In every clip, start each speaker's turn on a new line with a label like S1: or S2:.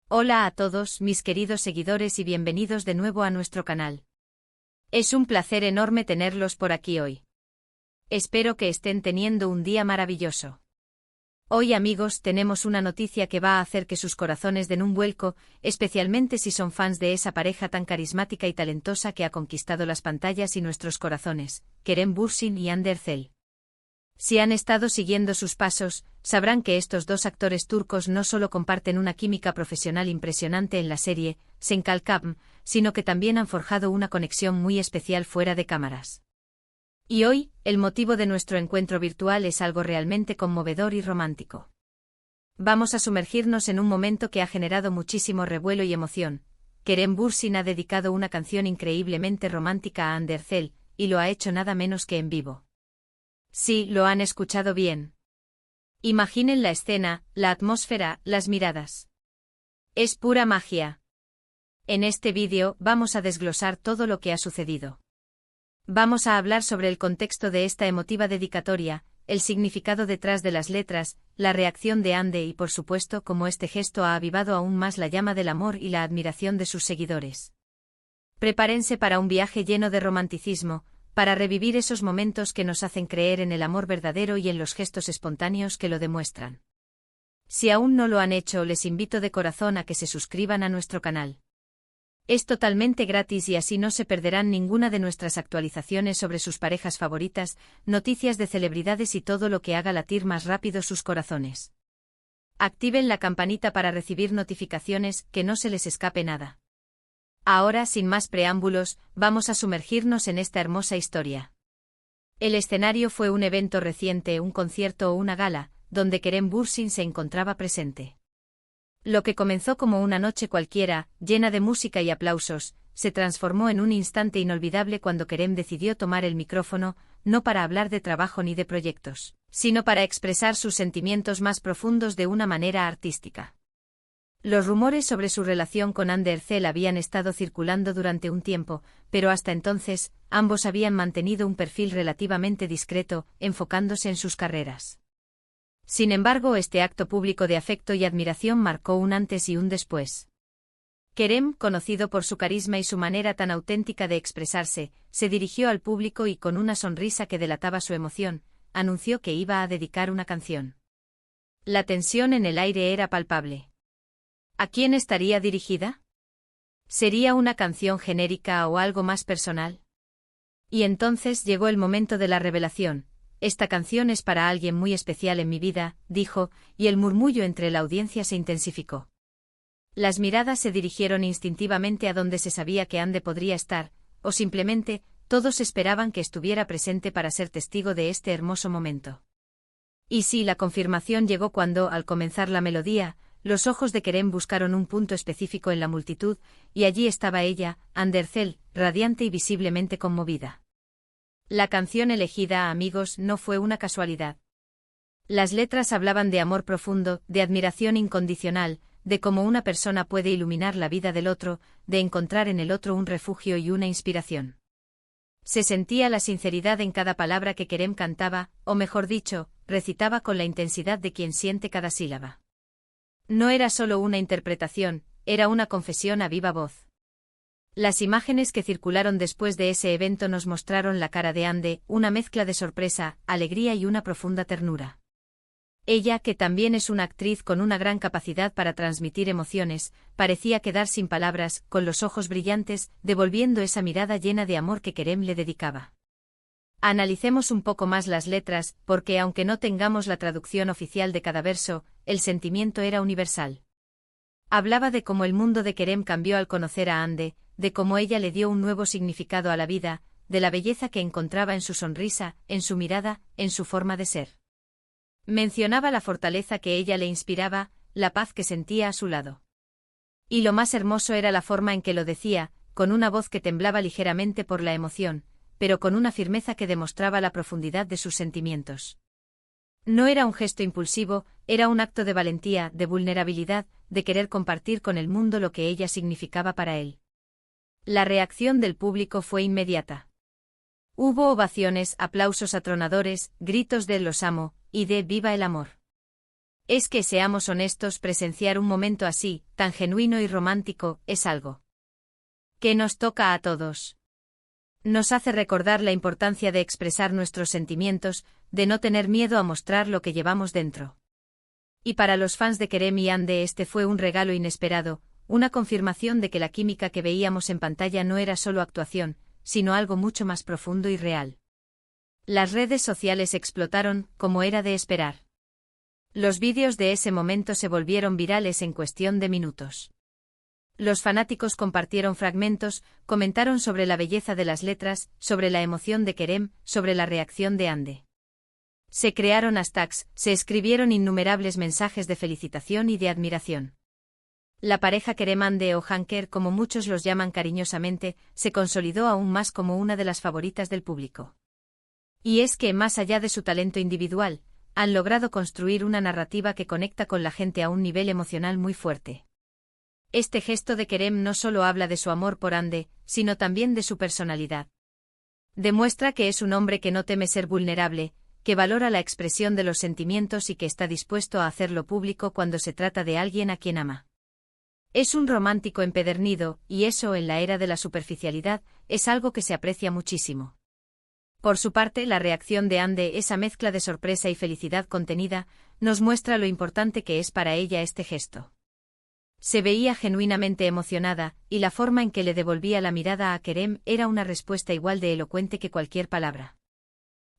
S1: Hola a todos mis queridos seguidores y bienvenidos de nuevo a nuestro canal. Es un placer enorme tenerlos por aquí hoy. Espero que estén teniendo un día maravilloso. Hoy, amigos, tenemos una noticia que va a hacer que sus corazones den un vuelco, especialmente si son fans de esa pareja tan carismática y talentosa que ha conquistado las pantallas y nuestros corazones, Kerem Bürsin y Hande Erçel. Si han estado siguiendo sus pasos, sabrán que estos dos actores turcos no solo comparten una química profesional impresionante en la serie Senkalkam, sino que también han forjado una conexión muy especial fuera de cámaras. Y hoy, el motivo de nuestro encuentro virtual es algo realmente conmovedor y romántico. Vamos a sumergirnos en un momento que ha generado muchísimo revuelo y emoción. Kerem Bürsin ha dedicado una canción increíblemente romántica a Hande Erçel, y lo ha hecho nada menos que en vivo. Sí, lo han escuchado bien. Imaginen la escena, la atmósfera, las miradas. Es pura magia. En este vídeo vamos a desglosar todo lo que ha sucedido. Vamos a hablar sobre el contexto de esta emotiva dedicatoria, el significado detrás de las letras, la reacción de Hande y por supuesto cómo este gesto ha avivado aún más la llama del amor y la admiración de sus seguidores. Prepárense para un viaje lleno de romanticismo, para revivir esos momentos que nos hacen creer en el amor verdadero y en los gestos espontáneos que lo demuestran. Si aún no lo han hecho, les invito de corazón a que se suscriban a nuestro canal. Es totalmente gratis y así no se perderán ninguna de nuestras actualizaciones sobre sus parejas favoritas, noticias de celebridades y todo lo que haga latir más rápido sus corazones. Activen la campanita para recibir notificaciones, que no se les escape nada. Ahora, sin más preámbulos, vamos a sumergirnos en esta hermosa historia. El escenario fue un evento reciente, un concierto o una gala, donde Kerem Bürsin se encontraba presente. Lo que comenzó como una noche cualquiera, llena de música y aplausos, se transformó en un instante inolvidable cuando Kerem decidió tomar el micrófono, no para hablar de trabajo ni de proyectos, sino para expresar sus sentimientos más profundos de una manera artística. Los rumores sobre su relación con Hande Erçel habían estado circulando durante un tiempo, pero hasta entonces, ambos habían mantenido un perfil relativamente discreto, enfocándose en sus carreras. Sin embargo, este acto público de afecto y admiración marcó un antes y un después. Kerem, conocido por su carisma y su manera tan auténtica de expresarse, se dirigió al público y con una sonrisa que delataba su emoción, anunció que iba a dedicar una canción. La tensión en el aire era palpable. ¿A quién estaría dirigida? ¿Sería una canción genérica o algo más personal? Y entonces llegó el momento de la revelación. Esta canción es para alguien muy especial en mi vida, dijo, y el murmullo entre la audiencia se intensificó. Las miradas se dirigieron instintivamente a donde se sabía que Hande podría estar, o simplemente, todos esperaban que estuviera presente para ser testigo de este hermoso momento. Y sí, la confirmación llegó cuando, al comenzar la melodía, los ojos de Kerem buscaron un punto específico en la multitud, y allí estaba ella, Hande Erçel, radiante y visiblemente conmovida. La canción elegida, amigos, no fue una casualidad. Las letras hablaban de amor profundo, de admiración incondicional, de cómo una persona puede iluminar la vida del otro, de encontrar en el otro un refugio y una inspiración. Se sentía la sinceridad en cada palabra que Kerem cantaba, o mejor dicho, recitaba con la intensidad de quien siente cada sílaba. No era solo una interpretación, era una confesión a viva voz. Las imágenes que circularon después de ese evento nos mostraron la cara de Hande, una mezcla de sorpresa, alegría y una profunda ternura. Ella, que también es una actriz con una gran capacidad para transmitir emociones, parecía quedar sin palabras, con los ojos brillantes, devolviendo esa mirada llena de amor que Kerem le dedicaba. Analicemos un poco más las letras, porque aunque no tengamos la traducción oficial de cada verso, el sentimiento era universal. Hablaba de cómo el mundo de Kerem cambió al conocer a Hande, de cómo ella le dio un nuevo significado a la vida, de la belleza que encontraba en su sonrisa, en su mirada, en su forma de ser. Mencionaba la fortaleza que ella le inspiraba, la paz que sentía a su lado. Y lo más hermoso era la forma en que lo decía, con una voz que temblaba ligeramente por la emoción, pero con una firmeza que demostraba la profundidad de sus sentimientos. No era un gesto impulsivo, era un acto de valentía, de vulnerabilidad, de querer compartir con el mundo lo que ella significaba para él. La reacción del público fue inmediata. Hubo ovaciones, aplausos atronadores, gritos de "los amo" y de "viva el amor". Es que, seamos honestos, presenciar un momento así, tan genuino y romántico, es algo que nos toca a todos. Nos hace recordar la importancia de expresar nuestros sentimientos, de no tener miedo a mostrar lo que llevamos dentro. Y para los fans de Kerem y Hande este fue un regalo inesperado, una confirmación de que la química que veíamos en pantalla no era solo actuación, sino algo mucho más profundo y real. Las redes sociales explotaron, como era de esperar. Los vídeos de ese momento se volvieron virales en cuestión de minutos. Los fanáticos compartieron fragmentos, comentaron sobre la belleza de las letras, sobre la emoción de Kerem, sobre la reacción de Hande. Se crearon hashtags, se escribieron innumerables mensajes de felicitación y de admiración. La pareja Kerem-Hande o Hanker, como muchos los llaman cariñosamente, se consolidó aún más como una de las favoritas del público. Y es que, más allá de su talento individual, han logrado construir una narrativa que conecta con la gente a un nivel emocional muy fuerte. Este gesto de Kerem no solo habla de su amor por Hande, sino también de su personalidad. Demuestra que es un hombre que no teme ser vulnerable, que valora la expresión de los sentimientos y que está dispuesto a hacerlo público cuando se trata de alguien a quien ama. Es un romántico empedernido, y eso en la era de la superficialidad, es algo que se aprecia muchísimo. Por su parte, la reacción de Hande, esa mezcla de sorpresa y felicidad contenida, nos muestra lo importante que es para ella este gesto. Se veía genuinamente emocionada, y la forma en que le devolvía la mirada a Kerem era una respuesta igual de elocuente que cualquier palabra.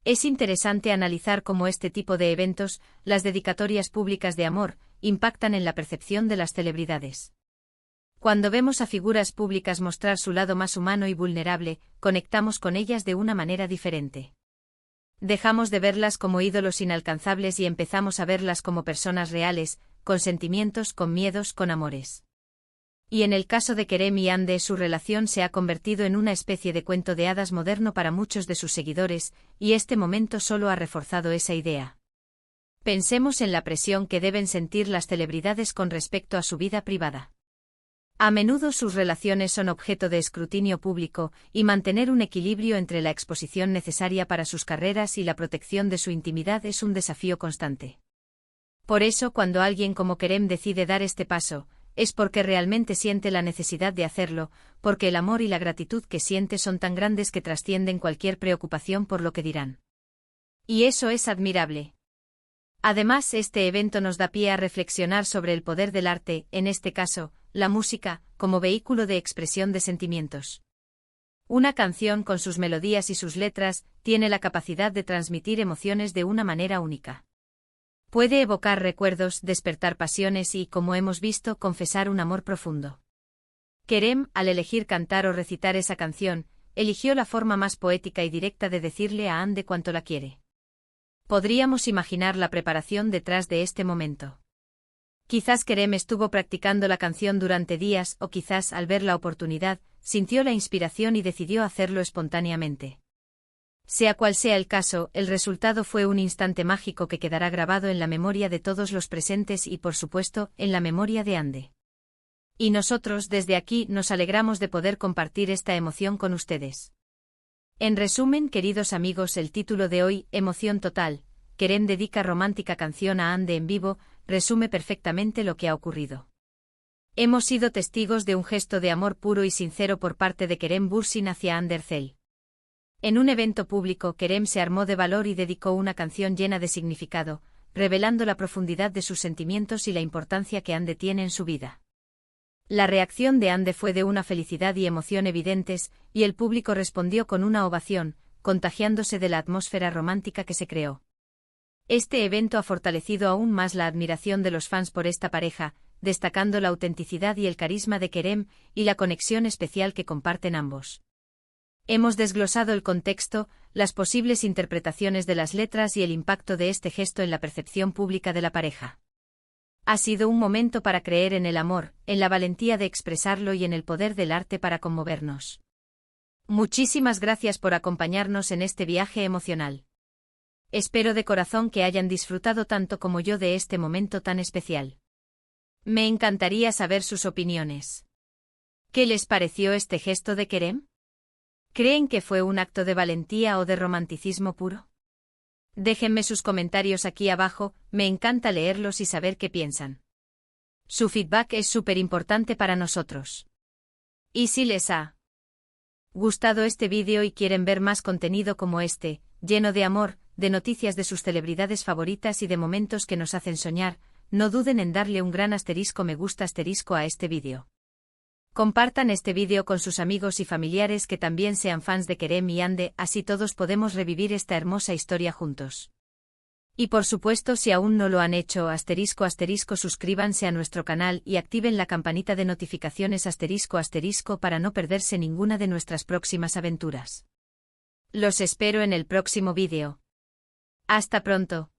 S1: Es interesante analizar cómo este tipo de eventos, las dedicatorias públicas de amor, impactan en la percepción de las celebridades. Cuando vemos a figuras públicas mostrar su lado más humano y vulnerable, conectamos con ellas de una manera diferente. Dejamos de verlas como ídolos inalcanzables y empezamos a verlas como personas reales, con sentimientos, con miedos, con amores. Y en el caso de Kerem y Hande, su relación se ha convertido en una especie de cuento de hadas moderno para muchos de sus seguidores, y este momento solo ha reforzado esa idea. Pensemos en la presión que deben sentir las celebridades con respecto a su vida privada. A menudo sus relaciones son objeto de escrutinio público, y mantener un equilibrio entre la exposición necesaria para sus carreras y la protección de su intimidad es un desafío constante. Por eso, cuando alguien como Kerem decide dar este paso, es porque realmente siente la necesidad de hacerlo, porque el amor y la gratitud que siente son tan grandes que trascienden cualquier preocupación por lo que dirán. Y eso es admirable. Además, este evento nos da pie a reflexionar sobre el poder del arte, en este caso, la música, como vehículo de expresión de sentimientos. Una canción, con sus melodías y sus letras, tiene la capacidad de transmitir emociones de una manera única. Puede evocar recuerdos, despertar pasiones y, como hemos visto, confesar un amor profundo. Kerem, al elegir cantar o recitar esa canción, eligió la forma más poética y directa de decirle a Hande cuánto la quiere. Podríamos imaginar la preparación detrás de este momento. Quizás Kerem estuvo practicando la canción durante días o quizás, al ver la oportunidad, sintió la inspiración y decidió hacerlo espontáneamente. Sea cual sea el caso, el resultado fue un instante mágico que quedará grabado en la memoria de todos los presentes y, por supuesto, en la memoria de Hande. Y nosotros, desde aquí, nos alegramos de poder compartir esta emoción con ustedes. En resumen, queridos amigos, el título de hoy, Emoción Total, Kerem dedica romántica canción a Hande en vivo, resume perfectamente lo que ha ocurrido. Hemos sido testigos de un gesto de amor puro y sincero por parte de Kerem Bürsin hacia Hande Erçel. En un evento público, Kerem se armó de valor y dedicó una canción llena de significado, revelando la profundidad de sus sentimientos y la importancia que Hande tiene en su vida. La reacción de Hande fue de una felicidad y emoción evidentes, y el público respondió con una ovación, contagiándose de la atmósfera romántica que se creó. Este evento ha fortalecido aún más la admiración de los fans por esta pareja, destacando la autenticidad y el carisma de Kerem y la conexión especial que comparten ambos. Hemos desglosado el contexto, las posibles interpretaciones de las letras y el impacto de este gesto en la percepción pública de la pareja. Ha sido un momento para creer en el amor, en la valentía de expresarlo y en el poder del arte para conmovernos. Muchísimas gracias por acompañarnos en este viaje emocional. Espero de corazón que hayan disfrutado tanto como yo de este momento tan especial. Me encantaría saber sus opiniones. ¿Qué les pareció este gesto de Kerem? ¿Creen que fue un acto de valentía o de romanticismo puro? Déjenme sus comentarios aquí abajo, me encanta leerlos y saber qué piensan. Su feedback es súper importante para nosotros. Y si les ha gustado este vídeo y quieren ver más contenido como este, lleno de amor, de noticias de sus celebridades favoritas y de momentos que nos hacen soñar, no duden en darle un gran asterisco me gusta asterisco a este vídeo. Compartan este vídeo con sus amigos y familiares que también sean fans de Kerem y Hande, así todos podemos revivir esta hermosa historia juntos. Y por supuesto, si aún no lo han hecho, asterisco asterisco suscríbanse a nuestro canal y activen la campanita de notificaciones asterisco asterisco para no perderse ninguna de nuestras próximas aventuras. Los espero en el próximo vídeo. Hasta pronto.